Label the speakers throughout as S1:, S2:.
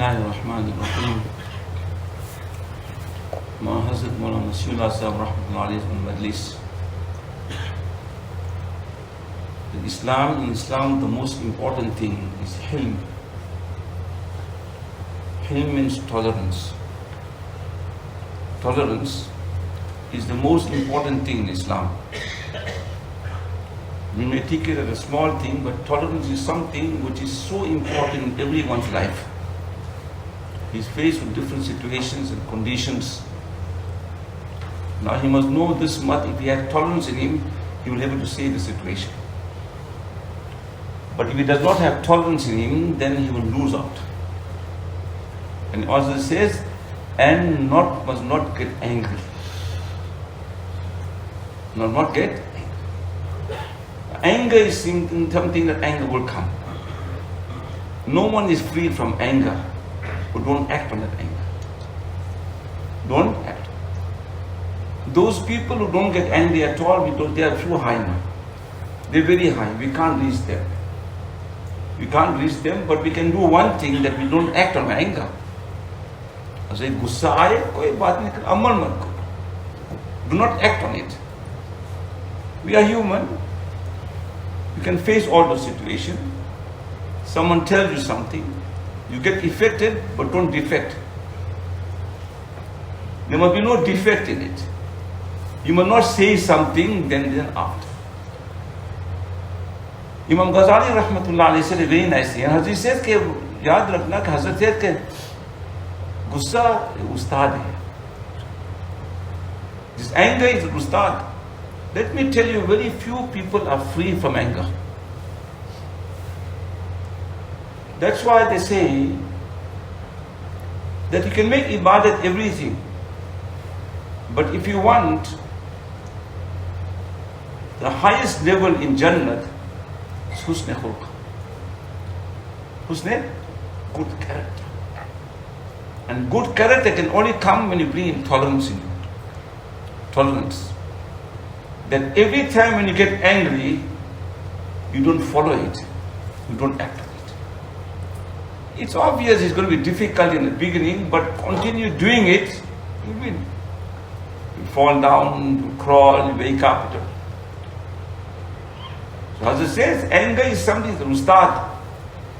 S1: Bismillahirrahmanirrahim. Ma Hazrat Moulana Sahib Rahmatullahi alayhi Majlis. In Islam, the most important thing is hilm. Hilm means tolerance. Tolerance is the most important thing in Islam. We may take it as a small thing, but tolerance is something which is so important in everyone's life. He's faced with different situations and conditions. Now he must know this much. If he has tolerance in him, he will be able to save the situation. But if he does not have tolerance in him, then he will lose out. And also it says, and must not get angry. Not get angry. Anger is something that anger will come. No one is free from anger, but don't act on that anger. Don't act. Those people who don't get angry at all, they are too high now. They're very high. We can't reach them. We can't reach them, but we can do one thing, that we don't act on anger. I say, gussa aaye, koi baat nahi kar, amal mat karo. Do not act on it. We are human. You can face all those situations. Someone tells you something, you get affected, but don't defect. There must be no defect in it. You must not say something, then after. Imam Ghazali Rahmatullahi alayhi said very nicely, and Hazrat says, yaad rakhna, Hazrat said, gussa ustad hai. This anger is ustad. Let me tell you, very few people are free from anger. That's why they say that you can make ibadat everything. But if you want the highest level in Jannat, it's husn khulq. Husn, good character. And good character can only come when you bring in tolerance in you. Tolerance. That every time when you get angry, you don't follow it. You don't act on it. It's obvious it's going to be difficult in the beginning, but continue doing it, you win. You fall down, you crawl, you wake up. So as it says, anger is something that ustad.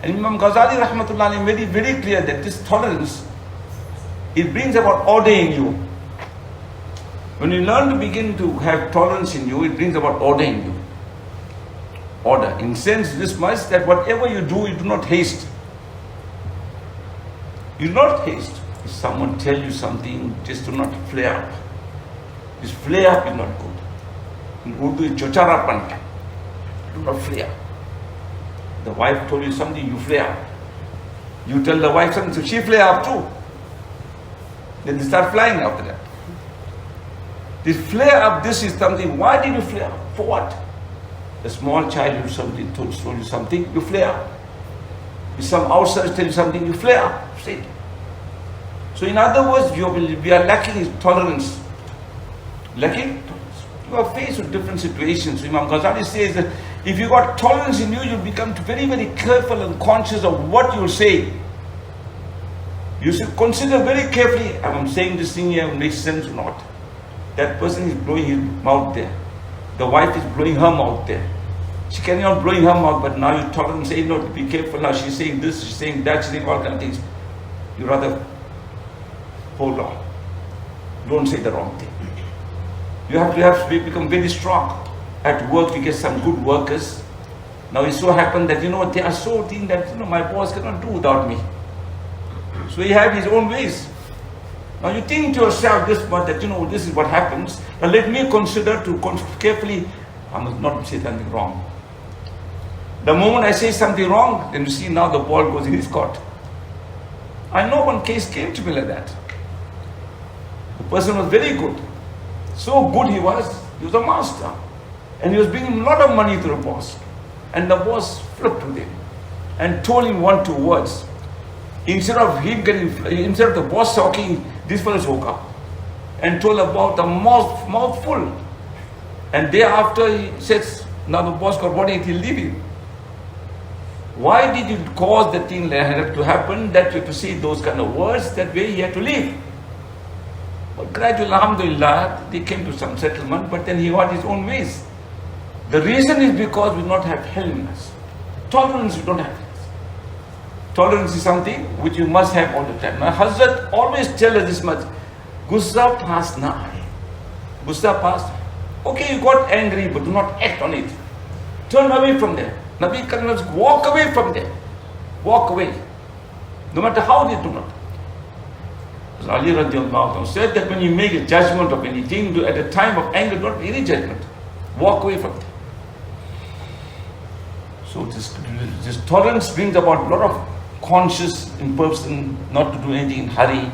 S1: And Imam Ghazali Rahmatullahi made it very clear that this tolerance, it brings about order in you. When you learn to begin to have tolerance in you, it brings about order in you. Order. In sense this much that whatever you do not haste. You do not haste. If someone tells you something, just do not flare up. This flare up is not good. In Urdu, it's chocharapan. Do not flare. The wife told you something, you flare up. You tell the wife something, so she flare up too. Then they start flying after that. This flare up, this is something. Why did you flare up? For what? A small child who somebody told you something, you flare up. If some outsider tell you something, you flare up. Say it. So in other words, we are lacking tolerance. Lacking tolerance. You are faced with different situations. So Imam Ghazali says that if you got tolerance in you, you become very, very careful and conscious of what you say. You should consider very carefully, am I saying this thing here makes sense or not? That person is blowing his mouth there. The wife is blowing her mouth there. She cannot blowing her mouth, but now you talk and say, no, be careful now. She's saying this, she's saying that, she's saying all kinds of things. You rather hold on. Don't say the wrong thing. You have to become very strong. At work, you get some good workers. Now it so happened that, they are so thin that, my boss cannot do without me. So he has his own ways. Now you think to yourself this much that, this is what happens. Now let me consider carefully, I must not say something wrong. The moment I say something wrong, then you see now the ball goes in his court. I know one case came to me like that. The person was very good. So good he was a master. And he was bringing a lot of money to the boss. And the boss flipped with him and told him 1, 2 words. Instead of the boss talking, this fellow woke up and told about the mouthful. And thereafter he says, now the boss got what he'll leave him. Why did you cause the thing to happen that you have to say those kind of words? That way he had to leave. But gradually, alhamdulillah, they came to some settlement, but then he had his own ways. The reason is because we do not have helmness. Tolerance we don't have. Tolerance is something which you must have all the time. My Hazrat always tells us this much. Gussa pass na. Gussa pass. Okay, you got angry, but do not act on it. Turn away from there. Nabi Karim says, walk away from there. Walk away. No matter how they do not. Ali radiallahu anhu said that when you make a judgment of anything, at a time of anger, don't make any judgment. Walk away from it. So this tolerance brings about a lot of conscious in person, not to do anything in hurry.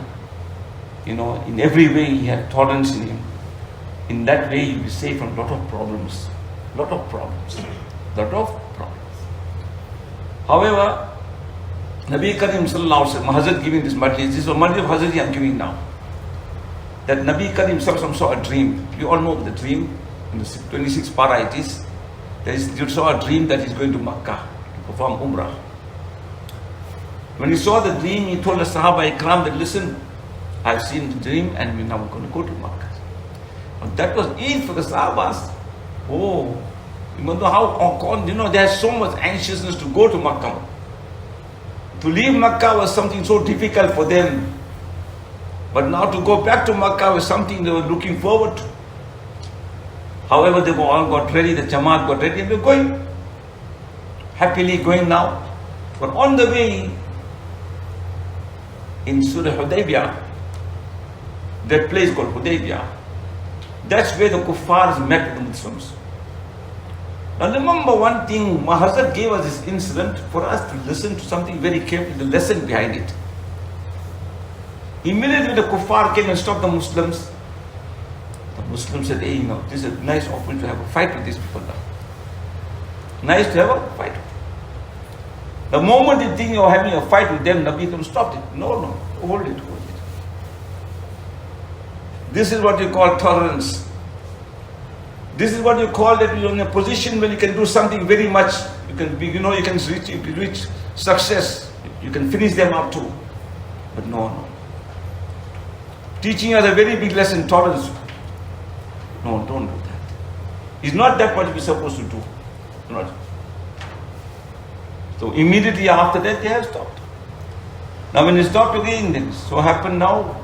S1: You know, in every way he had tolerance in him. In that way you'll be safe from a lot of problems. Lot of problems. However, Nabi Karim sallallahu alaihi wasallam, Hazrat giving this majlis, this is a majlis of Hazrat I am giving now. That Nabi Karim sallallahu alaihi wasallam saw a dream. You all know the dream in the 26 paraitis. You saw a dream that he's going to Makkah to perform Umrah. When he saw the dream, he told the Sahaba Ikram that listen, I've seen the dream and we're now going to go to Makkah. And that was Eid for the Sahabas. Oh, you know how, there's so much anxiousness to go to Makkah. To leave Makkah was something so difficult for them. But now to go back to Makkah was something they were looking forward to. However, they all got ready, the Jamaat got ready, and they're going. Happily going now. But on the way, in Surah Hudaybiyah, that place called Hudaybiyah, that's where the kuffars met the Muslims. Now remember one thing, Hazrat gave us this incident for us to listen to something very carefully, the lesson behind it. Immediately the kuffar came and stopped the Muslims. The Muslims said, hey, this is a nice opportunity to have a fight with these people now. Nice to have a fight. The moment you think you're having a fight with them, Nabi Karim stopped it. No, hold it. This is what you call tolerance. This is what you call that you're in a position where you can do something very much. You can be, you can reach success. You can finish them up too. But no. Teaching us a very big lesson, tolerance. No, don't do that. It's not that what we're supposed to do. Not. So immediately after that, they have stopped. Now when they stopped again, then so happened now,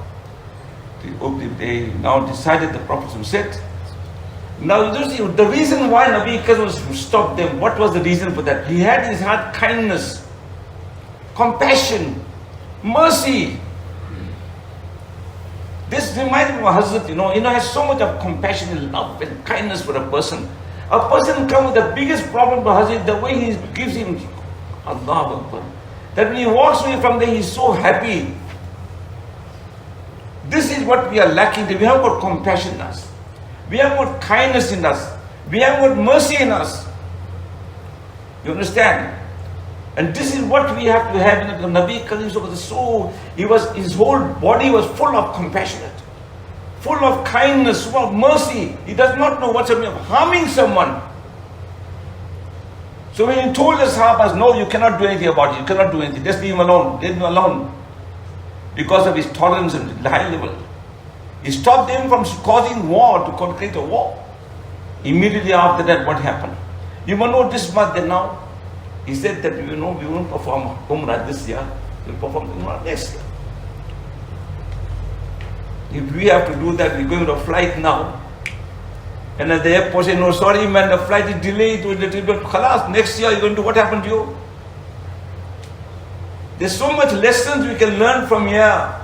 S1: they now decided, the Prophet said. Now you see, the reason why Nabi Karim stopped them, what was the reason for that? He had in his heart kindness, compassion, mercy. This reminds me of Hazrat, has so much of compassion and love and kindness for a person. A person comes with the biggest problem for Hazrat, the way he gives him, Allah Akbar, that when he walks away from there, he's so happy. This is what we are lacking. We have got compassion in us. We have got kindness in us. We have got mercy in us. You understand? And this is what we have to have in the Nabi Karim. His whole body was full of compassionate, full of kindness, full of mercy. He does not know what's happening of harming someone. So when he told the Sahabas, no, you cannot do anything about it, you cannot do anything, just leave him alone, leave him alone. Because of his tolerance and high level. He stopped them from causing war, to create a war. Immediately after that, what happened? You must know this much that now, he said that we won't perform Umrah this year, we'll perform Umrah next year. If we have to do that, we're going to a flight now. And at the airport say, no, sorry man, the flight is delayed to a little bit. Khalas, next year you're going to, what happened to you? There's so much lessons we can learn from here.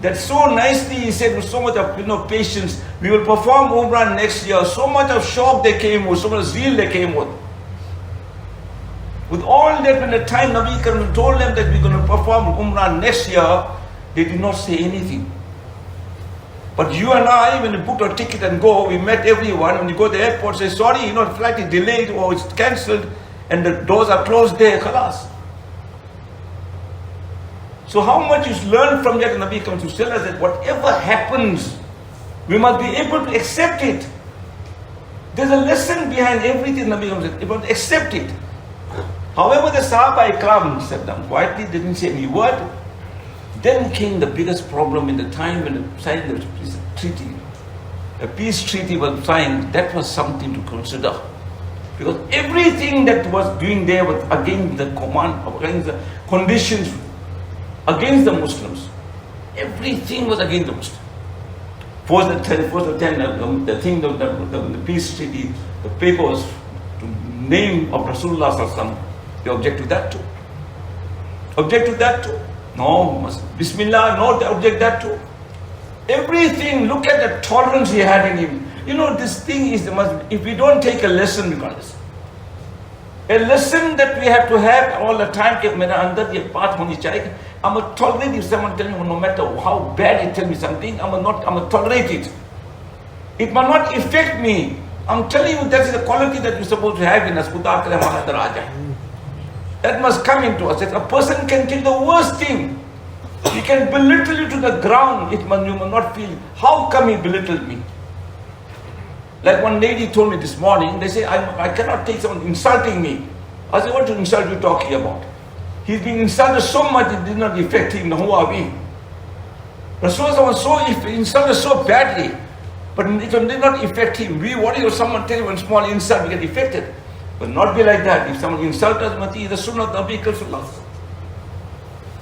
S1: That so nicely he said with so much of patience, we will perform Umrah next year. So much of shock they came with, so much zeal they came with. With all that, when the time Nabi Karim told them that we're going to perform Umrah next year, they did not say anything. But you and I, when we booked our ticket and go, we met everyone. When you go to the airport, say, sorry, the flight is delayed or it's cancelled and the doors are closed there, khalas. So how much you learn from that? Nabi comes to tell us that whatever happens, we must be able to accept it. There's a lesson behind everything Nabi comes to say. You must accept it. However, the Sahaba Ikram sat down quietly, didn't say any word. Then came the biggest problem in the time when the signed the treaty. A peace treaty was signed. That was something to consider. Because everything that was doing there was against the command, against the conditions, against the Muslims. Everything was against the Muslims. The peace treaty, the papers, the name of Rasulullah Sallallahu Alaihi Wasallam, they object to that too. Object to that too. No, Bismillah, no, they object that too. Everything, look at the tolerance he had in him. You know, this thing is, if we don't take a lesson, we can't listen. A lesson that we have to have all the time, I'm a tolerate if someone tells me, no matter how bad he tells me something, I'm a tolerate it. It might not affect me. I'm telling you, that's the quality that we're supposed to have in us. That must come into us. That a person can take the worst thing. He can belittle you to the ground. You must not feel, how come he belittled me? Like one lady told me this morning, they say, I cannot take someone insulting me. I said, what to insult you talking about? He's been insulted so much it did not affect him. Who are we? Rasulullah was so insulted so badly, but it did not affect him. We worry if someone tells one small insult, we get affected. But not be like that. If someone insults us, Mati, the Sunnah of Nabi Sallallahu.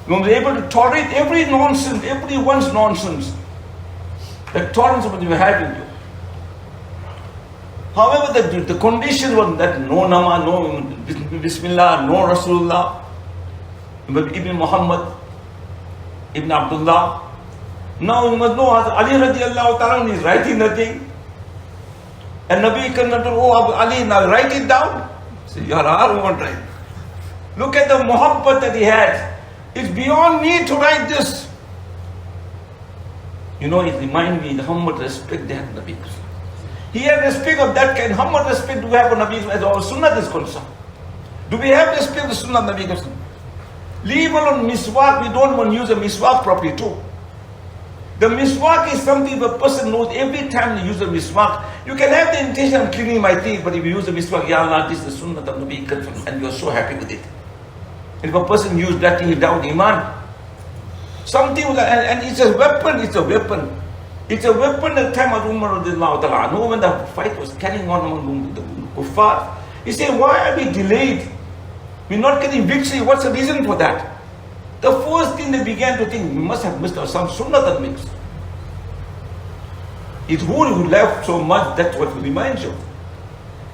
S1: We must be able to tolerate every nonsense, everyone's nonsense. The tolerance of what you have in you. However, the condition was that no nama, no Bismillah, no Rasulullah, Ibn Muhammad, Ibn Abdullah. Now you must know Ali radiallahu ta'ala is writing nothing. And Nabi cannot, oh Ali, now write it down. So you won't write. Look at the muhabbat that he had. It's beyond me to write this. You know, it reminds me how much respect they had for Nabi. He had respect of that kind. How much respect do we have for Nabi as our Sunnah is concerned? Do we have respect for the Sunnah of Nabi? Leave alone miswak, we don't want to use a miswak properly too. The miswak is something the person knows every time you use a miswak. You can have the intention of cleaning my teeth, but if you use the miswak, Ya Allah, this is the Sunnah of Nabi, and you are so happy with it. If a person uses that thing without Iman, something, and it's a weapon, it's a weapon. It's a weapon at the time of Umar when the fight was carrying on among the kuffar. He said, why are we delayed? We're not getting victory. What's the reason for that? The first thing they began to think, we must have missed out some sunnah that makes. It's who left so much, that's what reminds you.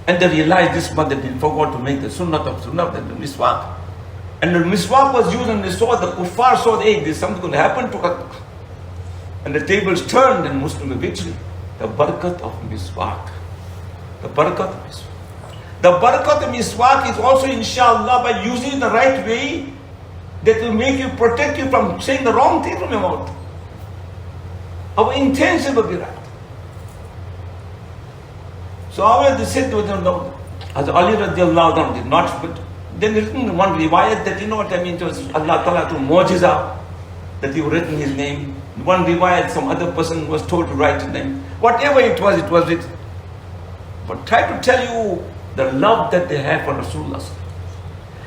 S1: And they realized this month that they forgot to make the sunnah, the miswak. And the miswak was used and they saw the kuffar saw, hey, there's something going to happen to us. And the tables turned and Muslim victory. The barakat of miswak. The barakat of miswak. The barakat of miswak is also inshallah by using the right way that will make you, protect you from saying the wrong thing from your mouth. Our intention will be right. So however they said to them, no, as Ali radiallahu anhu did not, but then written one riwayat that, you know what I mean, it was Allah Ta'ala to mu'jiza, that you written his name. One riwayat, some other person was told to write his name. Whatever it was it. But try to tell you the love that they have for Rasulullah.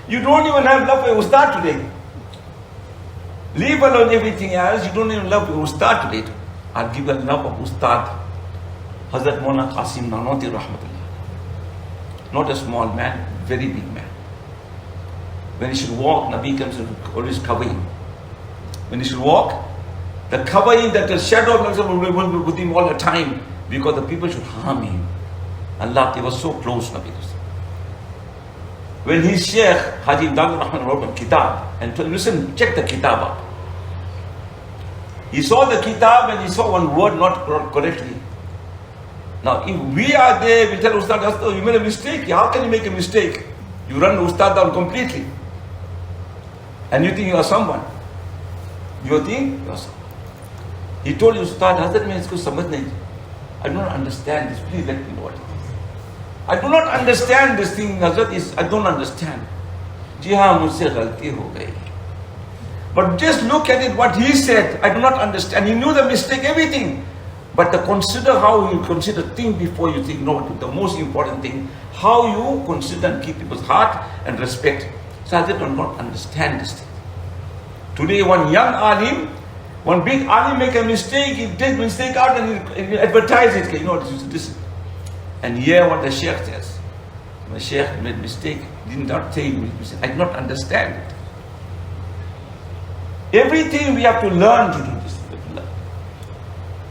S1: You don't even have love for your ustad today. Leave alone everything else, you don't even love your ustad today. I'll give you a love of ustad. Hazrat Moulana Qasim Nanoti Rahmatullah. Not a small man, very big man. When he should walk, Nabi comes and always cover him. When he should walk, the covering that the shadow of Nabi will be with him all the time because the people should harm him. Allah, he was so close, Nabi. When his Sheikh Haji Imdad Rahman wrote a kitab and told him, listen, check the kitab up. He saw the kitab and he saw one word not correctly. Now, if we are there, we tell Ustad, you made a mistake. How can you make a mistake? You run the Ustad down completely. And you think you are someone. You think you are someone. He told you, Ustad, Hazrat, mein isko samajh nahi. I do not understand this. Please let me know what it is. I do not understand this thing, Hazrat. I don't understand. Ji haan, mujhse ghalti ho gayi. But just look at it, what he said. I do not understand. He knew the mistake, everything. But consider how you consider, think before you think. No, the most important thing, how you consider and keep people's heart and respect. So I did not understand this thing. Today one young alim, one big alim make a mistake, he did mistake out and he advertise it. You know, this. And hear what the sheikh says. The sheikh made mistake, did not say mistake. I did not understand it. Everything we have to learn to do this.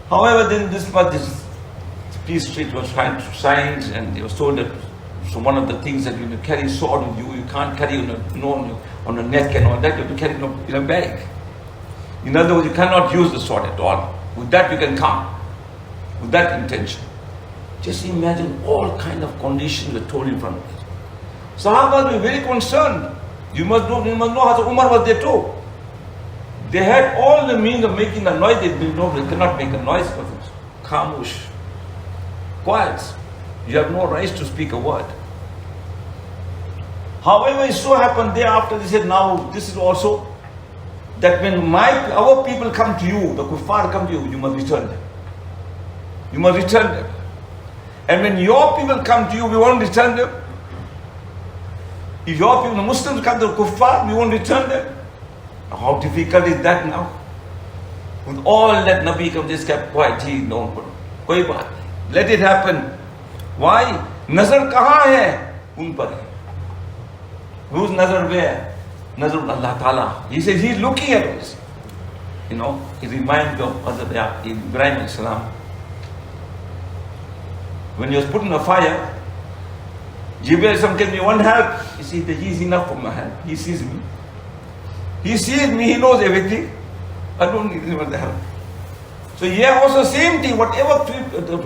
S1: However, then this peace treaty was trying to sign, and they were told that so one of the things that you carry sword with you can't carry on a neck and all that, you have to carry in a bag. In other words, you cannot use the sword at all. With that you can come, with that intention. Just imagine all kind of conditions were told in front of it. Sahabas were very concerned. You must know how Umar was there too. They had all the means of making a noise. They cannot make a noise for them. Khamush. Quiet. You have no right to speak a word. However, it so happened thereafter, they said, now this is also that when our people come to you, the kuffar come to you, you must return them. You must return them. And when your people come to you, we won't return them. If your people, the Muslims come to the kuffar, we won't return them. How difficult is that now? With all that Nabi comes, just kept quiet. He no, koi baat nahi. Let it happen. Why? Nazar kahan hai? Un par hai. Whose nazar where? Nazar Allah Ta'ala. He says he's looking at us. You know, it reminds me of Hazrat Ibrahim alayhi salam. When he was put in a fire, Jibreel gave me one help. He said that he is enough for my help. He sees me. He sees me, he knows everything. I don't need anyone to help. So here also same thing, whatever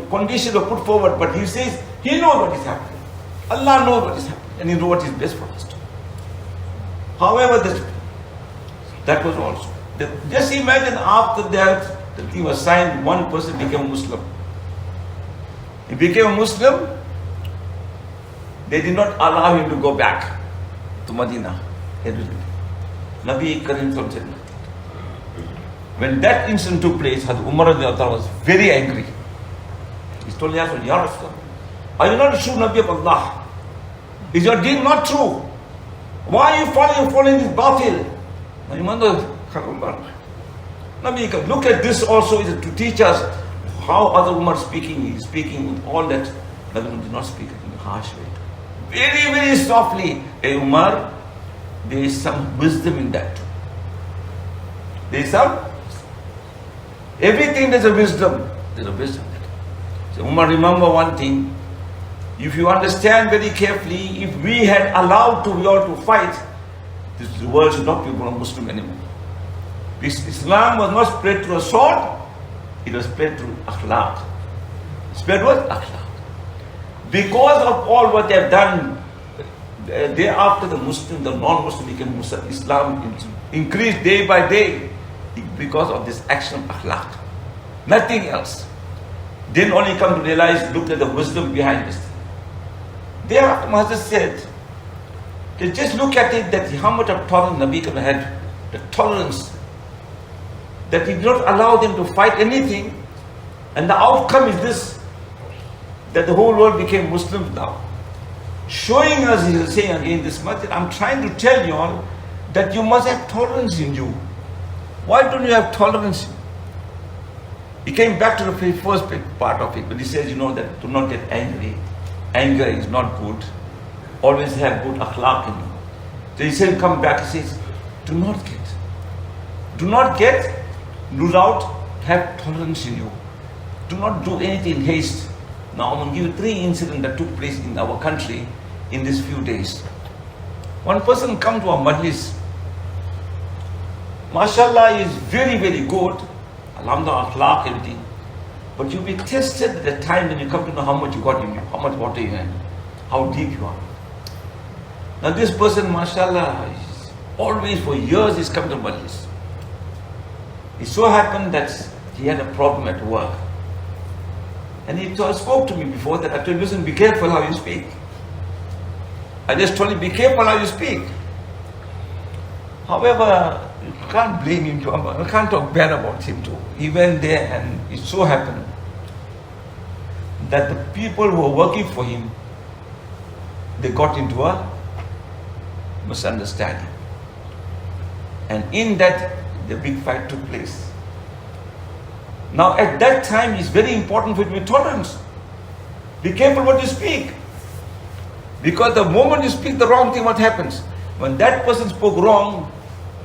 S1: conditions are put forward, but he says he knows what is happening. Allah knows what is happening and he knows what is best for us to. However, that was also. Just imagine after that, the thing was signed, one person became a Muslim. He became a Muslim. They did not allow him to go back to Medina. Nabi Karim said, when that incident took place, Hazrat Umar was very angry. He told Ya Rasulullah, are you not a true Nabi of Allah? Is your deen not true? Why are you following this batil? Nabi, look at this also to teach us how other Umar speaking. He is speaking with all that. Nabi did not speak in a harsh way. Very, very softly. Hey Umar, there is some wisdom in that. There is some. Everything there's a wisdom. There's a wisdom. So Umar, remember one thing. If you understand very carefully, if we had allowed we all to fight, the world should not be Muslim anymore. This Islam was not spread through a sword, it was spread through akhlaq. Spread what? Akhlaq. Because of all what they have done, thereafter the Muslim, the non-Muslim became Muslim. Islam increased day by day because of this action of akhlaq. Nothing else. Then only come to realize, look at the wisdom behind this. Thereafter, Master said, just look at it, that how much of tolerance Nabi had, the tolerance, that he did not allow them to fight anything, and the outcome is this, that the whole world became Muslims now. Showing us, he will say again this much, I'm trying to tell you all that you must have tolerance in you. Why don't you have tolerance? He came back to the first part of it, but he says, that do not get angry. Anger is not good. Always have good akhlaq in you. So he said, come back, he says, do not have tolerance in you. Do not do anything in haste. Now I'm going to give you 3 incidents that took place in our country in these few days. One person come to our majlis. MashaAllah is very, very good. Alhamdulillah, akhlaq, everything. But you'll be tested at the time when you come to know how much you got in you, how much water you have, how deep you are. Now this person, MashaAllah, is always for years he's come to majlis. It so happened that he had a problem at work. And he spoke to me before that. I told him, listen, be careful how you speak. I just told him, be careful how you speak. However, you can't blame him too. I can't talk bad about him too. He went there and it so happened that the people who were working for him, they got into a misunderstanding. And in that, the big fight took place. Now at that time, it's very important for you to be tolerant. Be careful what you speak. Because the moment you speak the wrong thing, what happens? When that person spoke wrong,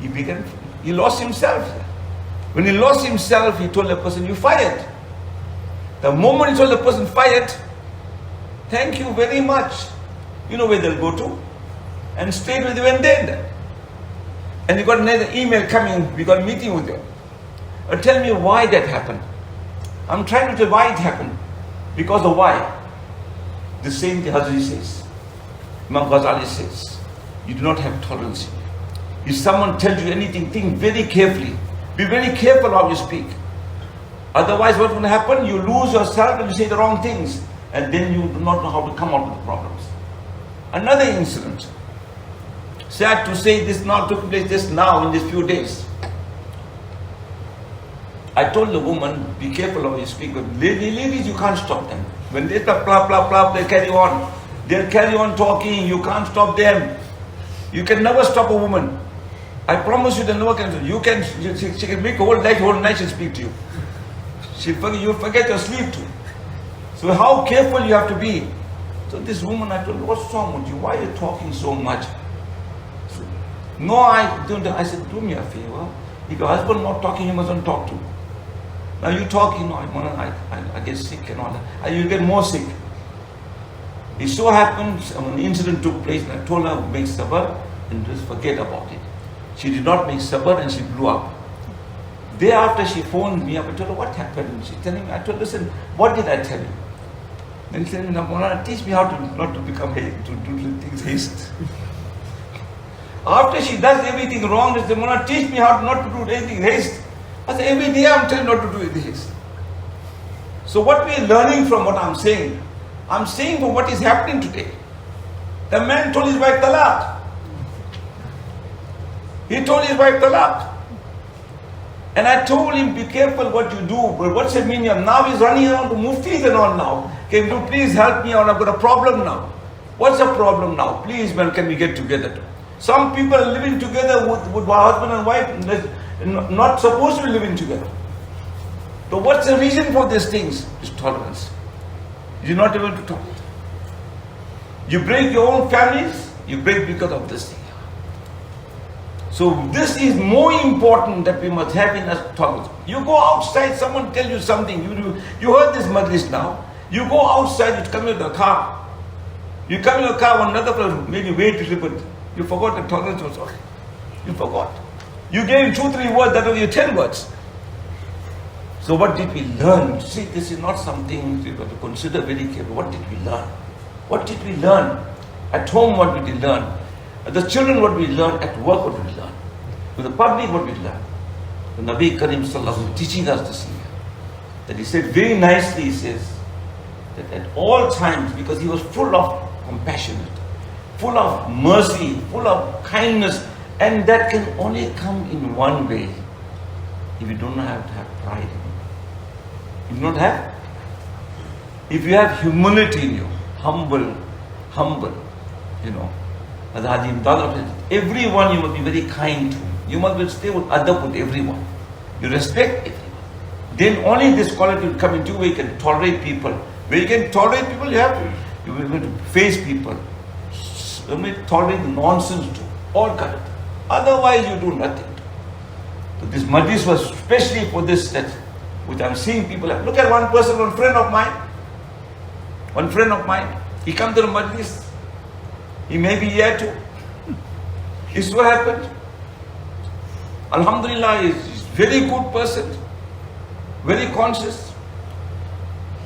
S1: he lost himself. When he lost himself, he told the person, you fired. The moment he told the person fired, thank you very much. You know where they'll go to? And straight with you and dead. And you got another email coming, we got a meeting with you. Tell me why that happened. I'm trying to tell why it happened. Because of why. The same thing Hazrat says. Imam Ghazali says, you do not have tolerance. If someone tells you anything, think very carefully. Be very careful how you speak. Otherwise what will happen? You lose yourself and you say the wrong things. And then you do not know how to come out with the problems. Another incident. Sad to say, this now took place just now in these few days. I told the woman, be careful how you speak. But ladies, you can't stop them. When they talk blah, blah, blah, they carry on. They'll carry on talking. You can't stop them. You can never stop a woman. I promise you, they never can. You can. She can make a whole night she'll speak to you. You'll forget your sleep too. So how careful you have to be. So this woman, I told her, what's wrong with you? Why are you talking so much? So, no, I don't. I said, do me a favor. If your husband not talking, you mustn't talk to. Now you talk, I get sick and all that. You get more sick. It so happens, an incident took place and I told her, make sabr and just forget about it. She did not make sabr and she blew up. Day after she phoned me up, I told her, what happened? She telling me, I told her, listen, what did I tell you? Then she said, Moulana, teach me how to not to become to do things haste. After she does everything wrong, she said, Moulana, teach me how not to do anything haste. I said, every day I'm telling not to do anything haste. So what we are learning from what I'm saying for what is happening today. The man told his wife talaq. He told his wife talaq. And I told him, be careful what you do. But what's it mean? Now he's running around to muftis and all now. Can you please help me out? I've got a problem now. What's the problem now? Please, man, can we get together? Some people are living together with husband and wife, not supposed to be living together. So what's the reason for these things? It's tolerance. You're not able to tolerate. You break your own families, you break because of this thing. So this is more important that we must have in us tolerance. You go outside, someone tell you something, you heard this majlis now. You go outside, you come in the car. You come in the car, one another person maybe wait a little bit. You forgot the tolerance was okay. You forgot. You gave 2-3 words, that was your 10 words. So what did we learn? See, this is not something we have to consider very carefully. What did we learn? What did we learn? At home, what did we learn? The children, what we learn. At work, what we learn. With the public, what we learn. The Nabi Karim Sallallahu teaching us this thing. That he said very nicely, he says, that at all times, because he was full of compassion, full of mercy, full of kindness, and that can only come in one way. If you don't have to have pride in you. If you don't have, if you have humility in you, humble, everyone you must be very kind to. You must stay with adab with everyone. You respect everyone. Then only this quality will come into you where you can tolerate people. Where you can tolerate people, you have to face people. You may tolerate nonsense too. All kind of thing. Otherwise you do nothing. So this majlis was especially for this, that which I'm seeing people have. Look at one person, one friend of mine. He comes to the majlis. He may be here too. It so happened. Alhamdulillah, he's a very good person. Very conscious.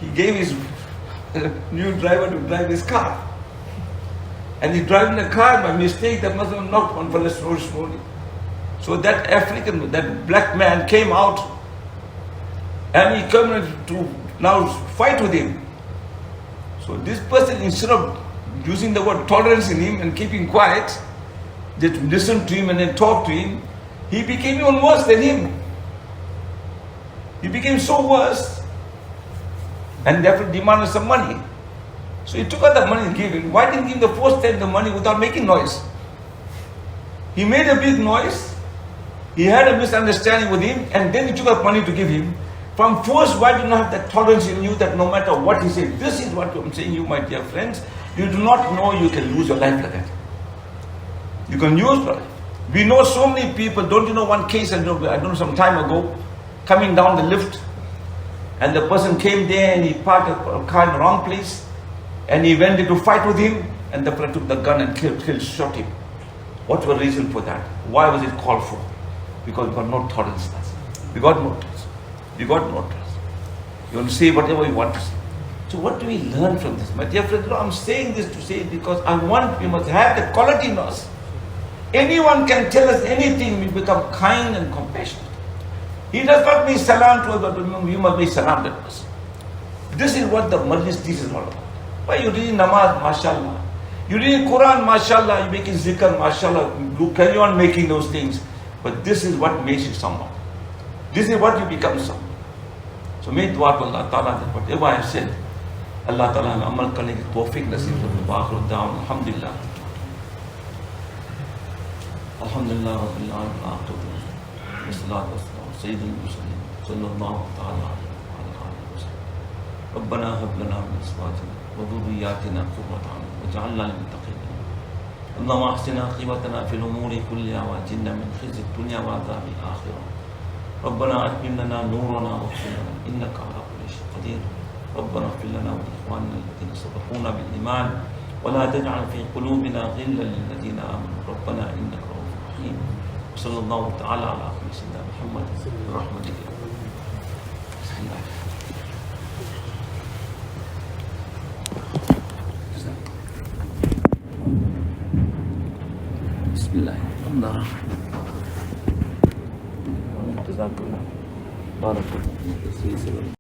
S1: He gave his new driver to drive his car. And he's driving the car, by mistake, the Muslim knocked on for the slowly. So that African, that black man came out and he came to now fight with him. So this person, instead of using the word tolerance in him and keeping quiet, just listen to him and then talk to him, he became even worse than him. He became so worse. And therefore demanded some money. So he took out the money and gave him. Why didn't he give him the first time the money without making noise? He made a big noise. He had a misunderstanding with him, and then he took up money to give him. From first, why do you not have that tolerance in you that no matter what he said, this is what I'm saying you, my dear friends, you do not know you can lose your life like that. You can lose your life. We know so many people, don't you know one case, I don't know some time ago, coming down the lift, and the person came there and he parked a car in the wrong place, and he went into fight with him, and the fellow took the gun and shot him. What was the reason for that? Why was it called for? Because we got no tolerance. We got no trust. We got no trust. You want to say whatever you want to say. So what do we learn from this? My dear friends, I'm saying this to say because I want, we must have the quality in us. Anyone can tell us anything, we become kind and compassionate. He does not make salam to us, but we must make salam to us. This is what the majlis is all about. Why you reading namaz, mashallah. You reading Quran, mashallah. You making zikr, mashallah. You carry on making those things. But this is what makes you someone. This is what you become someone. So make dua to Allah Ta'ala that whatever I have said, Allah Ta'ala amal karne ki tawfiq nasib kare. Alhamdulillah. Alhamdulillah Rabbil Alamin. Wassalatu wassalamu Sayyidul Mursalin sallallahu ta'ala alayhi wa sallam. Rabbana hab lana min azwajina wa dhurriyyatina qurrata a'yun waj'alna lil muttaqin. اللهم احسن عاقبتنا في الامور كلها واجرنا من خزي الدنيا وعذاب الاخره. ربنا اتمم لنا نورنا واغفر لنا انك على كل شيء قدير. ربنا اغفر لنا ولاخواننا الذين سبقونا بالايمان ولا تجعل في قلوبنا غلا للذين امنوا ربنا انك رؤوف رحيم. وصلى الله تعالى على سيدنا محمد برحمتك. بسم الله. Bismillah. Jazakallah. Barakallah.